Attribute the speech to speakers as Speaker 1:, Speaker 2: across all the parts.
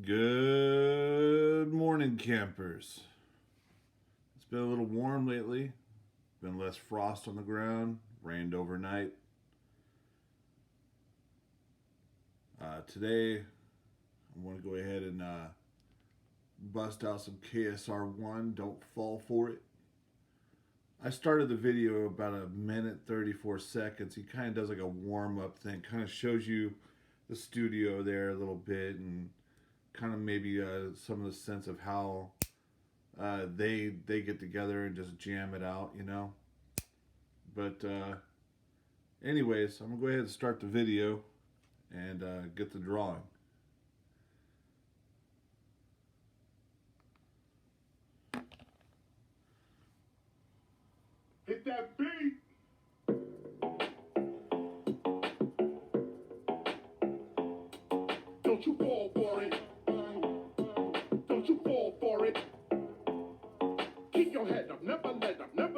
Speaker 1: Good morning, campers. It's been a little warm lately. Been less frost on the ground. Rained overnight. Today, I want to go ahead and bust out some KSR1. Don't fall for it. I started the video about a minute 34 seconds. He kind of does like a warm up thing. Kind of shows you the studio there a little bit and kind of maybe some of the sense of how they get together and just jam it out, you know. But anyways, I'm gonna go ahead and start the video and get the drawing.
Speaker 2: Hit that beat. Don't you fall for it. Don't you fall for it. Keep your head up, never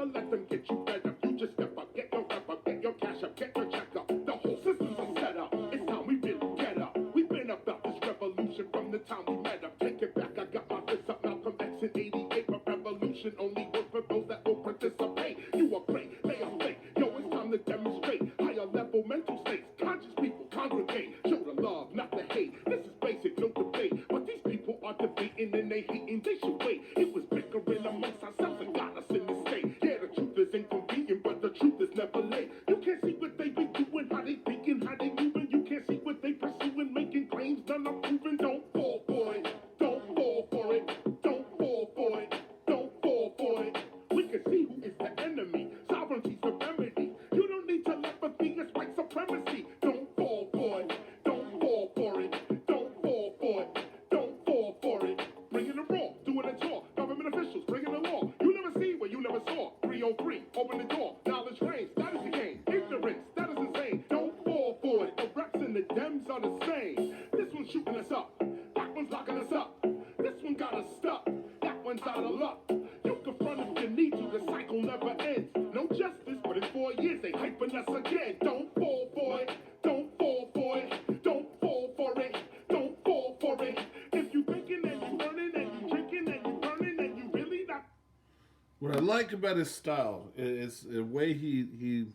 Speaker 2: let them get you fed up. You just step up, get your rep up, get your cash up, get your check up. The whole system's a setup. It's time we really get up. We've been about this revolution from the time we met up. Take it back, I got my fist up. Malcolm X in '88, but revolution only works for those that will participate. You are great, they are fake. Yo, it's time to demonstrate higher level mental states. Conscious people congregate, show the love, not the hate. This is basic, no debate. But these people are debating and they hating. They should wait. It was bickering amongst ourselves and got us in this state. Yeah, the truth is inconvenient, but the truth is never late. You can't see what they be doing, how they thinking, how they moving. You can't see what they pursuing, making claims none are proven. Don't fall for it. Don't fall for it. Don't fall for it. Don't fall for it. We can see who is the enemy. Sovereignty's the remedy. You don't need telepathy, it's white supremacy. Don't fall for it. Don't fall for it. Don't fall for it. Don't fall for it. Bringing the raw, doing a tour. Government officials bringing the law. You never see what you never saw. 303, open the door. Knowledge reigns, that is the game. Ignorance, that is insane. Don't fall for it. The reps and the Dems are the same. This one's shooting us up. That one's locking us up. This one got us stuck. That one's out of luck. You can front if you need to. The cycle never ends. No justice, but in 4 years they hyping us again. Don't fall for it. Don't fall for it. Don't fall for it. Don't fall for it. If you thinking and you burning and you drinking and you burning and you really not.
Speaker 1: What I like about his style is the way he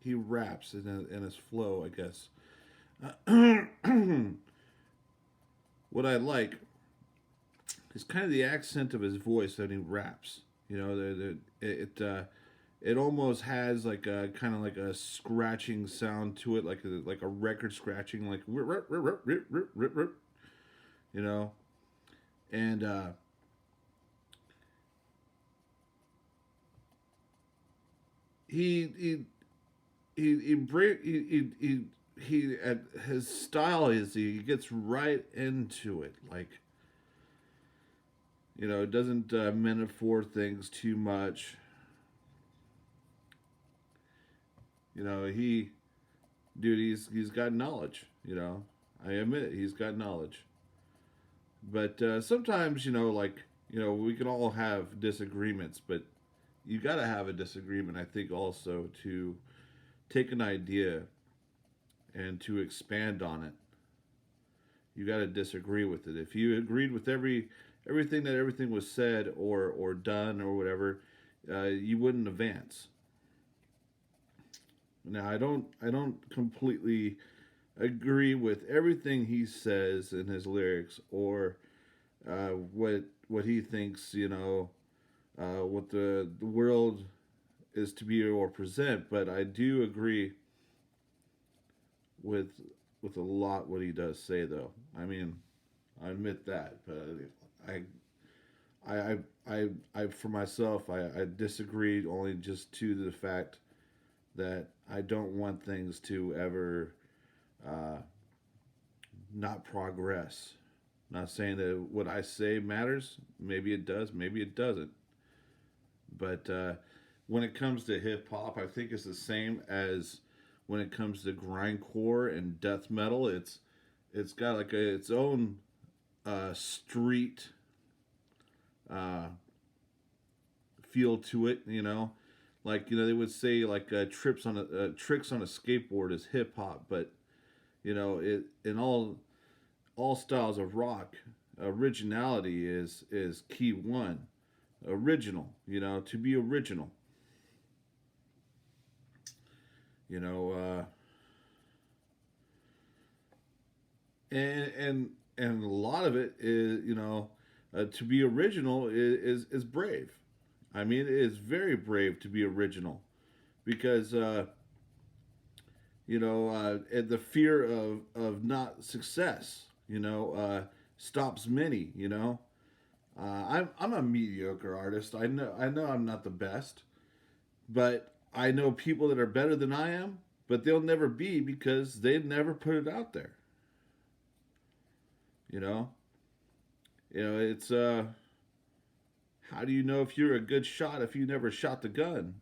Speaker 1: raps in his flow, I guess. What I like is kind of the accent of his voice that he raps. You know, it almost has like a kind of like a scratching sound to it, like a record scratching, like you know, and he at his style is he gets right into it, like, you know, it doesn't metaphor things too much. You know, he's got knowledge. You know, I admit it, he's got knowledge. But sometimes, you know, like, you know, we can all have disagreements, but you got to have a disagreement, I think, also to take an idea and to expand on it. You got to disagree with it. If you agreed with everything that everything was said or done or whatever, you wouldn't advance. Now, I don't completely agree with everything he says in his lyrics or what he thinks, you know, what the world is to be or present, but I do agree with with a lot what he does say, though. I mean, I admit that, but I I for myself, I disagree only just to the fact that I don't want things to ever uh, not progress. Not saying that what I say matters. Maybe it does. Maybe it doesn't. But when it comes to hip hop, I think it's the same as when it comes to grindcore and death metal. It's got like its own street uh, feel to it. You know, like, you know, they would say like tricks on a skateboard is hip hop, but you know, it in all styles of rock, Originality is key one. Original, to be original. You know, and a lot of it is, to be original is brave. I mean, it is very brave to be original because and the fear of not success, stops many. I'm a mediocre artist. I know I'm not the best, but I know people that are better than I am, but they'll never be because they never put it out there. You know, it's how do you know if you're a good shot if you never shot the gun?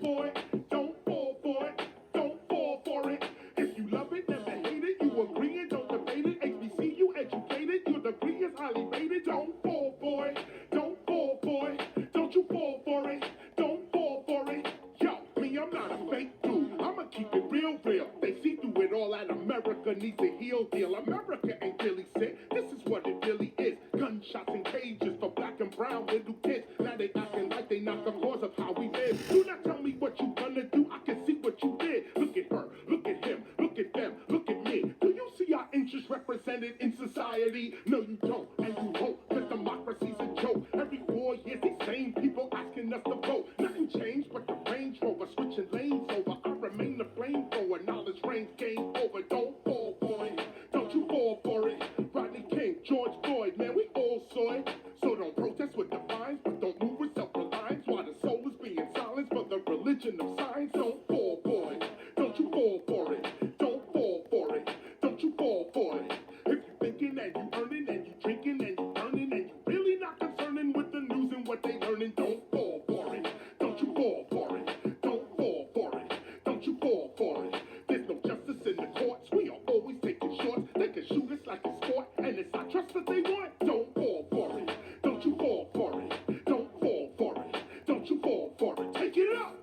Speaker 2: For it, don't fall for it, don't fall for it. If you love it, never hate it, you agree it, don't debate it. HBC, you educated, your degree is highly rated. Don't fall for it, don't fall for it, don't you fall for it, don't fall for it. Yo, me, I'm not a fake dude, I'ma keep it real, real. They see through it all that America needs a heel deal. America ain't really sick, this is what it really is. Gunshots and cages for black and brown little kids. Now they acting like they not the cause of how we live. Do not tell me what you gonna do, I can see what you did. Look at her, look at him, look at them, look at me. Do you see our interests represented in society? No, you don't, and you won't, cause democracy's a joke. Every 4 years, these same people asking us to vote. Nothing changed but the Range Rover, switching lanes over. I remain the flamethrower, knowledge reigns, game over. Don't fall for it, don't you fall for it. Rodney King, George Floyd, man, we all saw it. So don't protest with defiance, but don't move with self-reliance. While the soul is being silenced for the religion of science. Don't fall for it, don't you fall for it. Don't fall for it, don't you fall for it. If you thinking and you earning and you drinking and you earning and you really not concerning with the news and what they learning, don't fall for it, don't you fall for it. Don't fall for it, don't you fall for it. There's no justice in the courts, we are always taking shorts. They can shoot us like a sport, and it's our trust that they want. Don't fall for it, don't you fall for it. Don't fall for it, don't you fall for it. Take it up.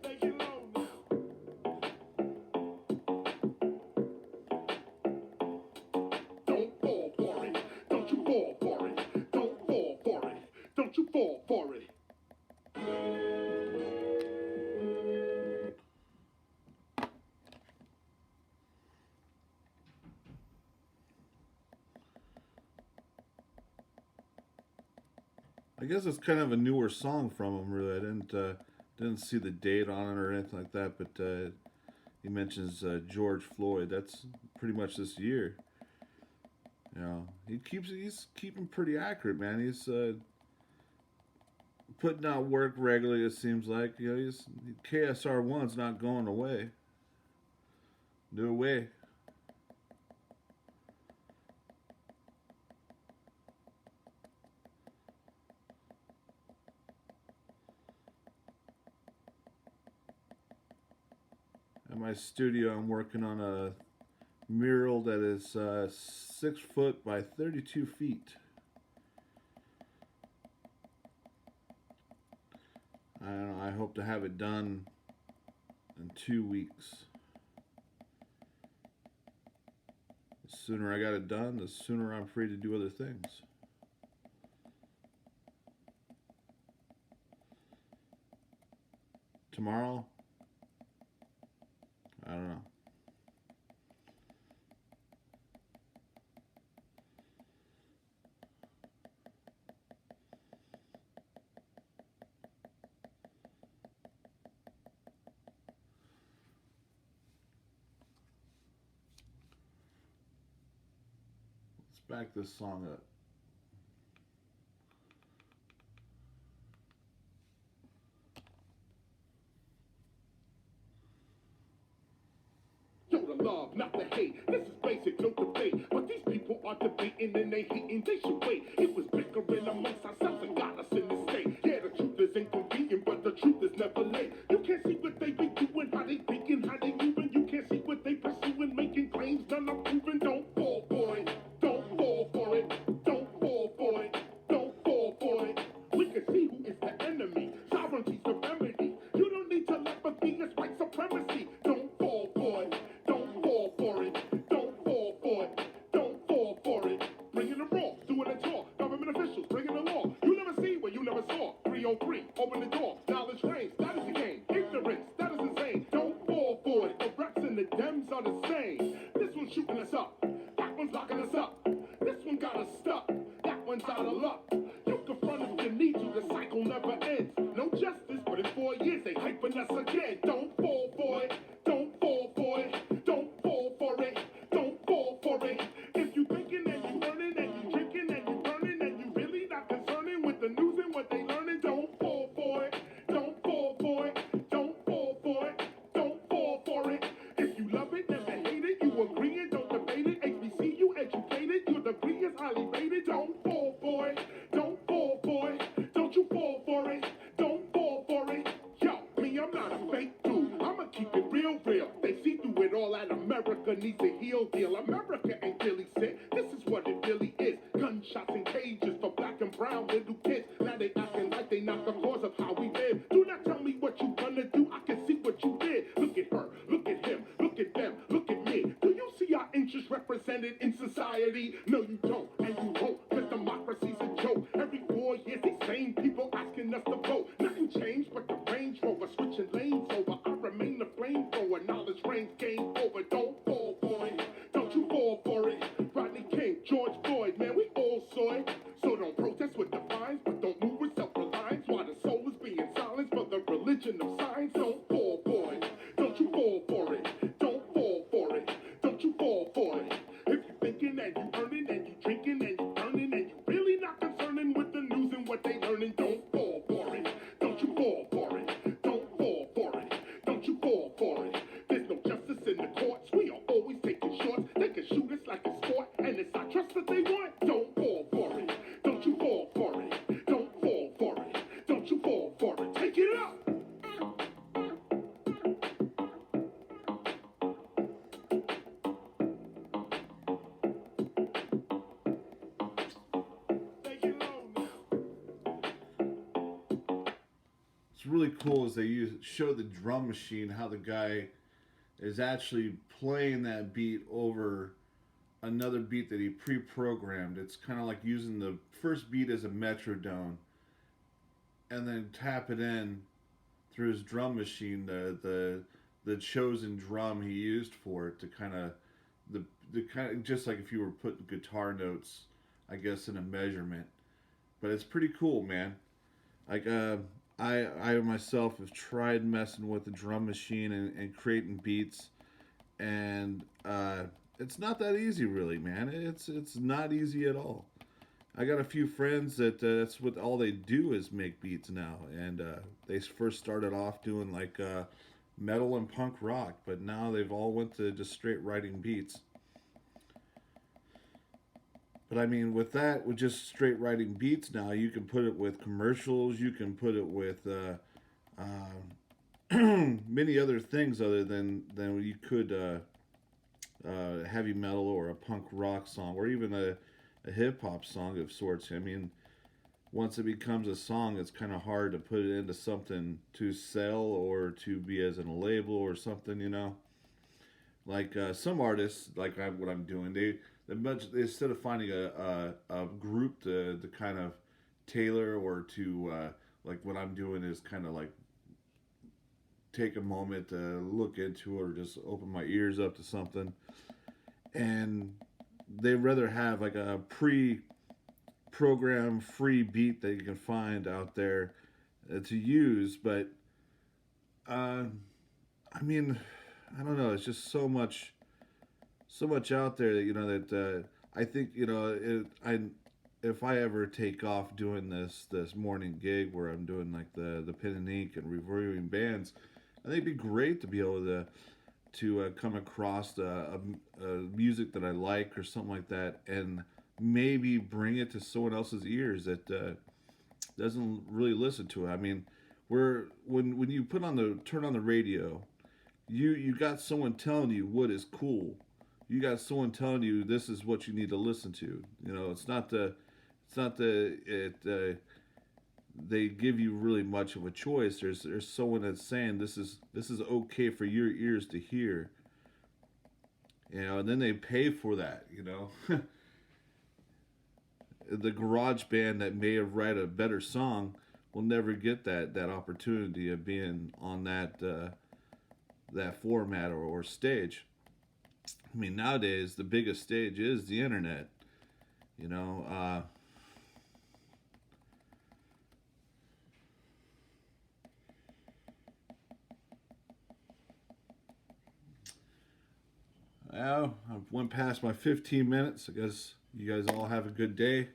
Speaker 2: Take it low now. Don't fall for it, don't you fall for it. Don't fall for it, don't you fall for it.
Speaker 1: I guess it's kind of a newer song from him. Really, I didn't see the date on it or anything like that. But he mentions George Floyd. That's pretty much this year. He's keeping pretty accurate, man. He's putting out work regularly. It seems like he's KSR1's not going away. No way. At my studio, I'm working on a mural that is 6 foot by 32 feet. I don't know, I hope to have it done in 2 weeks. The sooner I got it done, the sooner I'm free to do other things. Tomorrow, I don't know. Let's back this song up.
Speaker 2: Show the love, not the hate. This is basic, no debate. But these people are debating and they hating. They should wait. It was bickering amongst ourselves and got us in this state. Yeah, the truth is inconvenient, but the truth is never late. You can't see what they be doing, how they thinking, how they moving. You can't see what they pursuing, making claims. Dems are the same. This one's shooting us up. That one's locking us up. This one got us stuck. That one's out of luck. You can front if you need to. The cycle never ends. No justice, but in 4 years they hyping us again. Don't fall for it. Don't fall for it. Don't fall for it. Don't fall for it. If you thinking and you learning and you drinking and you burning and you really not concerning with the news and what they learning, don't fall for it. Don't fall for it. Don't fall for it. Don't fall for it. If you love it, never hate it. You agree it, don't debate it. HBC, you educated. Your degree is highly rated. Don't fall for it. Don't fall for it. Don't you fall for it. Don't fall for it. Yo, me, I'm not a fake dude. I'ma keep it real, real. They see through it all, and America needs a heel deal. America ain't really sick. This is what it really is. Gunshots and cages for black and brown little kids. Now they acting like they not the cause of how we live. Do not tell me what you gonna do. I can see what you did. Look at her. Look at him. Look at them. Look at me. Do you see our interests represented in society? No, you don't, and you won't. Cause democracy's a joke. Every 4 years, these same people asking us to vote. Nothing changed but the Range Rover switching lanes over. I remain the flamethrower. Knowledge reigns, game over. Don't fall for it. Don't you fall for it. Rodney King, George Floyd, man, we all saw it. So don't protest with defiance, but don't move with self-reliance. While the soul is being silenced for the religion of science. Don't fall for it. Don't you fall for it. Don't fall for it. Don't you fall for it. If you thinking and you earning and you drinking and you earning and you really not concerning with the news and what they learning, don't fall for it. Don't you fall for it. Don't fall for it. Don't you fall for it. There's no justice in the courts. We are always taking shorts. They can shoot us like a sport, and it's our trust that they want. Don't fall for it. Don't you fall for it. Don't fall for it. Don't you fall for it. Take it up. Take it low now.
Speaker 1: It's really cool as they show the drum machine, how the guy is actually playing that beat over another beat that he pre-programmed. It's kind of like using the first beat as a metronome and then tap it in through his drum machine, the chosen drum he used for it to kind of the kind of just like if you were putting guitar notes, I guess, in a measurement. But it's pretty cool, man. Like I myself have tried messing with the drum machine and creating beats, and it's not that easy, really, man. It's not easy at all. I got a few friends that's what all they do is make beats now, and they first started off doing like metal and punk rock, but now they've all went to just straight writing beats. But I mean, with that, with just straight writing beats now, you can put it with commercials. You can put it with many other things other than you could heavy metal or a punk rock song or even a hip hop song of sorts. I mean, once it becomes a song, it's kind of hard to put it into something to sell or to be as in a label or something, you know. Like some artists, like what I'm doing, they instead of finding a group to kind of tailor or to like what I'm doing is kind of like take a moment to look into it or just open my ears up to something, and they rather have like a pre-program free beat that you can find out there to use. But I mean, I don't know. It's just so much out there that I think if I ever take off doing this morning gig where I'm doing like the pen and ink and reviewing bands, I think it'd be great to be able to come across a music that I like or something like that, and maybe bring it to someone else's ears that doesn't really listen to it. I mean, when you turn on the radio, you got someone telling you what is cool. You got someone telling you this is what you need to listen to. You know, they give you really much of a choice. There's someone that's saying this is okay for your ears to hear. You know, and then they pay for that. You know, the garage band that may have write a better song will never get that opportunity of being on that format or stage. I mean, nowadays the biggest stage is the internet. You know, well, I went past my 15 minutes. I guess you guys all have a good day.